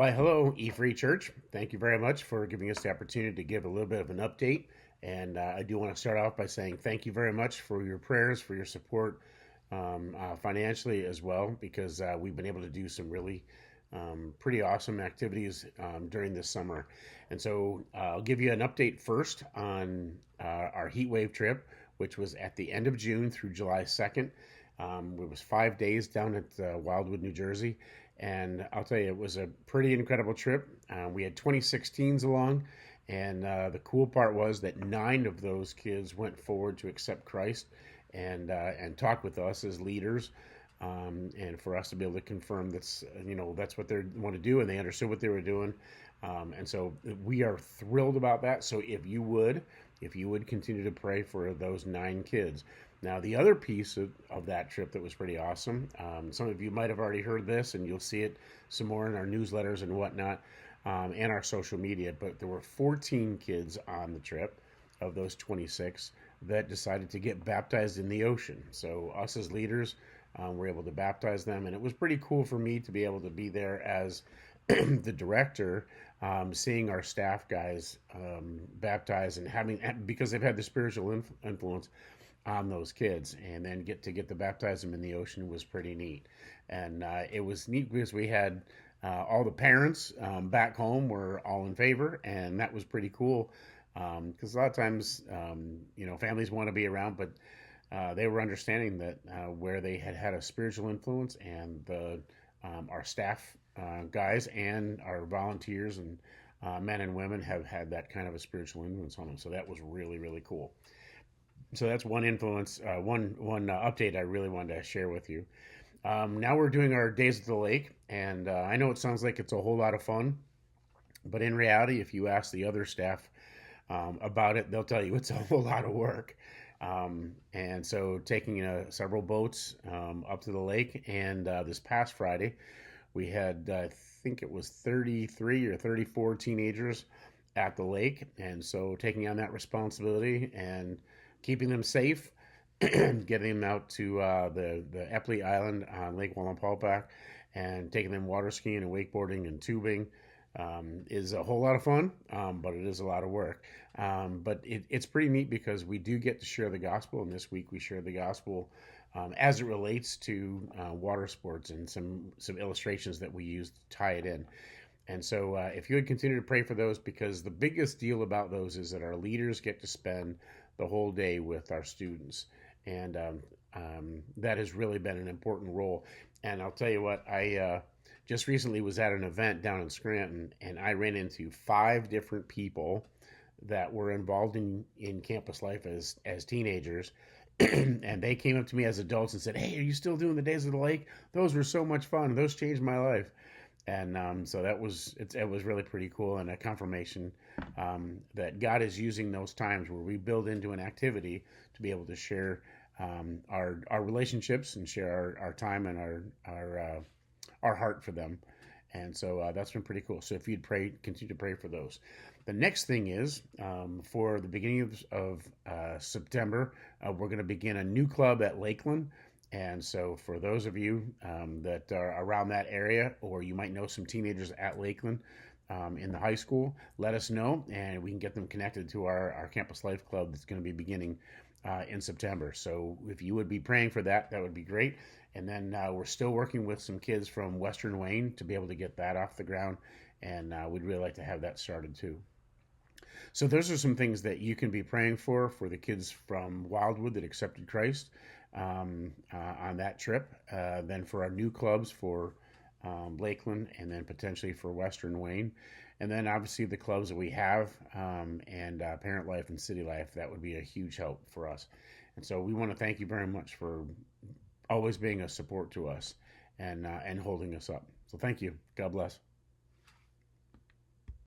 Why, hello, E-Free Church. Thank you very much for giving us the opportunity to give a little bit of an update. And I do want to start off by saying thank you very much for your prayers, for your support financially as well, because we've been able to do some really pretty awesome activities during this summer. And so I'll give you an update first on our heat wave trip, which was at the end of June through July 2nd. It was 5 days down at Wildwood, New Jersey. And I'll tell you, it was a pretty incredible trip. We had 26 teens along, and the cool part was that 9 of those kids went forward to accept Christ and talk with us as leaders, and for us to be able to confirm that's what they want to do, and they understood what they were doing, and so we are thrilled about that. So if you would continue to pray for those 9 kids. Now, the other piece of that trip that was pretty awesome, some of you might have already heard this, and you'll see it some more in our newsletters and whatnot, and our social media, but there were 14 kids on the trip of those 26 that decided to get baptized in the ocean. So us as leaders were able to baptize them, and it was pretty cool for me to be able to be there as the director, seeing our staff guys baptized and because they've had the spiritual influence on those kids, and then get to baptize them in the ocean was pretty neat. And it was neat because we had all the parents back home were all in favor, and that was pretty cool, because a lot of times families want to be around, but they were understanding that where they had a spiritual influence, and our staff guys and our volunteers and men and women have had that kind of a spiritual influence on them. So that was really, really cool. So that's one influence, one update I really wanted to share with you. Now we're doing our days at the lake, and I know it sounds like it's a whole lot of fun, but in reality, if you ask the other staff about it, they'll tell you it's a whole lot of work. And so taking several boats up to the lake, and this past Friday, we had, I think it was 33 or 34 teenagers at the lake, and so taking on that responsibility and keeping them safe, getting them out to the Epley Island on Lake Wallenpaupack, and taking them water skiing and wakeboarding and tubing is a whole lot of fun, but it is a lot of work. But it's pretty neat because we do get to share the gospel, and this week we shared the gospel as it relates to water sports, and some illustrations that we use to tie it in. And so if you would continue to pray for those, because the biggest deal about those is that our leaders get to spend the whole day with our students. And that has really been an important role. And I'll tell you what, I just recently was at an event down in Scranton, and I ran into 5 different people that were involved in campus life as teenagers. And they came up to me as adults and said, "Hey, are you still doing the Days of the Lake? Those were so much fun. Those changed my life." And so it was really pretty cool, and a confirmation that God is using those times where we build into an activity to be able to share our relationships and share our time and our heart for them. And so that's been pretty cool. So if you'd continue to pray for those. The next thing is for the beginning of September, we're going to begin a new club at Lakeland. And so for those of you that are around that area, or you might know some teenagers at Lakeland in the high school, let us know, and we can get them connected to our Campus Life Club that's going to be beginning in September. So if you would be praying for that, that would be great. And then we're still working with some kids from Western Wayne to be able to get that off the ground, and we'd really like to have that started too. So those are some things that you can be praying for the kids from Wildwood that accepted Christ on that trip. Then for our new clubs for Lakeland, and then potentially for Western Wayne. And then obviously the clubs that we have and Parent Life and City Life, that would be a huge help for us. And so we want to thank you very much for always being a support to us and holding us up. So thank you. God bless.